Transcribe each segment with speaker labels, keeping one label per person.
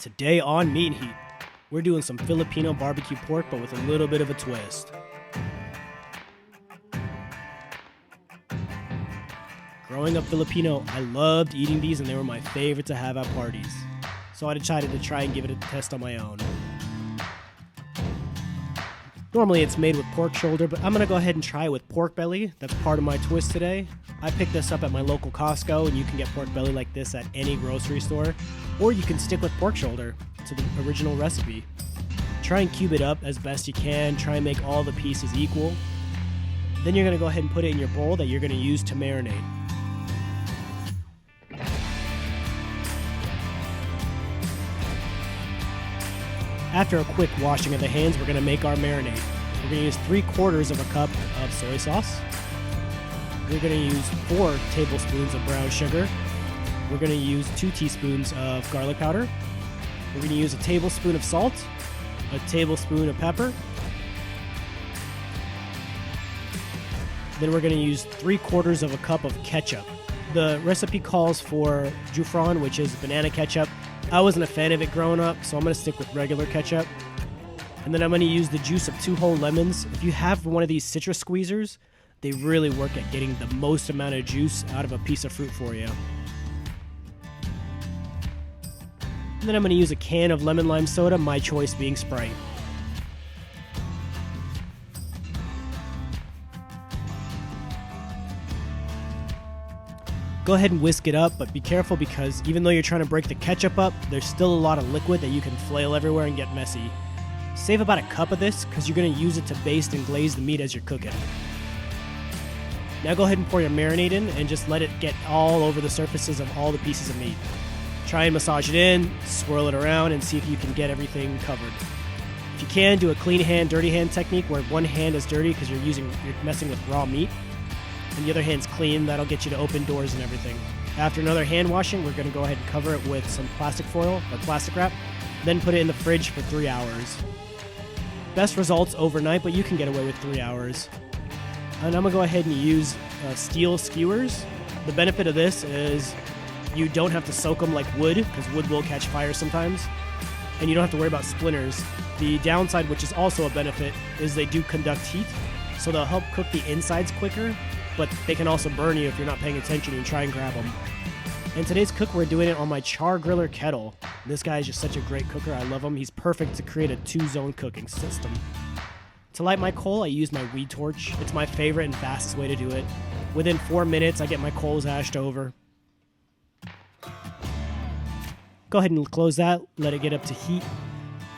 Speaker 1: Today on Meat and Heat, we're doing some Filipino barbecue pork, but with a little bit of a twist. Growing up Filipino, I loved eating these and they were my favorite to have at parties. So I decided to try and give it a test on my own. Normally it's made with pork shoulder, but I'm going to go ahead and try it with pork belly. That's part of my twist today. I picked this up at my local Costco, and you can get pork belly like this at any grocery store. Or you can stick with pork shoulder to the original recipe. Try and cube it up as best you can. Try and make all the pieces equal. Then you're going to go ahead and put it in your bowl that you're going to use to marinate. After a quick washing of the hands, we're going to make our marinade. We're going to use 3/4 of a cup of soy sauce. We're going to use 4 tablespoons of brown sugar. We're going to use 2 teaspoons of garlic powder. We're going to use a tablespoon of salt, a tablespoon of pepper. Then we're going to use 3/4 of a cup of ketchup. The recipe calls for Jufron, which is banana ketchup. I wasn't a fan of it growing up, so I'm going to stick with regular ketchup. And then I'm going to use the juice of 2 whole lemons. If you have one of these citrus squeezers, they really work at getting the most amount of juice out of a piece of fruit for you. And then I'm going to use a can of lemon lime soda, my choice being Sprite. Go ahead and whisk it up, but be careful because even though you're trying to break the ketchup up, there's still a lot of liquid that you can flail everywhere and get messy. Save about a cup of this because you're going to use it to baste and glaze the meat as you're cooking. Now go ahead and pour your marinade in and just let it get all over the surfaces of all the pieces of meat. Try and massage it in, swirl it around, and see if you can get everything covered. If you can, do a clean hand, dirty hand technique where one hand is dirty because you're messing with raw meat, and the other hand's clean. That'll get you to open doors and everything. After another hand washing, we're going to go ahead and cover it with some plastic foil or plastic wrap, then put it in the fridge for 3 hours. Best results overnight, but you can get away with 3 hours. And I'm going to go ahead and use steel skewers. The benefit of this is you don't have to soak them like wood, because wood will catch fire sometimes, and you don't have to worry about splinters. The downside, which is also a benefit, is they do conduct heat, so they'll help cook the insides quicker, but they can also burn you if you're not paying attention and try and grab them. And today's cook, we're doing it on my Char-Griller kettle. This guy is just such a great cooker. I love him. He's perfect to create a 2-zone cooking system. To light my coal, I use my weed torch. It's my favorite and fastest way to do it. Within 4 minutes, I get my coals ashed over. Go ahead and close that, let it get up to heat.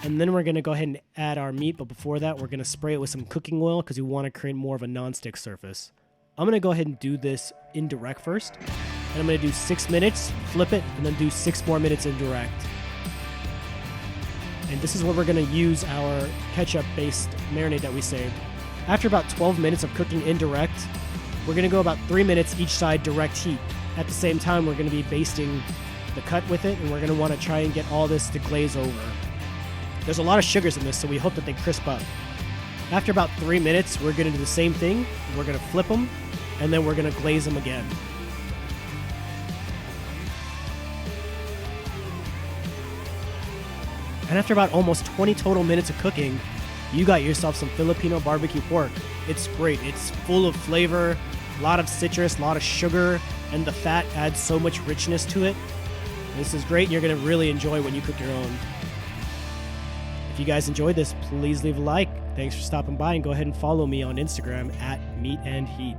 Speaker 1: And then we're going to go ahead and add our meat, but before that, we're going to spray it with some cooking oil because we want to create more of a non-stick surface. I'm going to go ahead and do this indirect first. And I'm going to do 6 minutes, flip it, and then do 6 more minutes indirect. And this is where we're going to use our ketchup-based marinade that we saved. After about 12 minutes of cooking indirect, we're going to go about 3 minutes each side direct heat. At the same time, we're going to be basting the cut with it, and we're going to want to try and get all this to glaze over. There's a lot of sugars in this, so we hope that they crisp up. After about 3 minutes, we're going to do the same thing. We're going to flip them, and then we're going to glaze them again. And after about almost 20 total minutes of cooking, you got yourself some Filipino barbecue pork. It's great. It's full of flavor, a lot of citrus, a lot of sugar, and the fat adds so much richness to it. This is great, and you're going to really enjoy when you cook your own. If you guys enjoyed this, please leave a like. Thanks for stopping by, and go ahead and follow me on Instagram at Meat and Heat.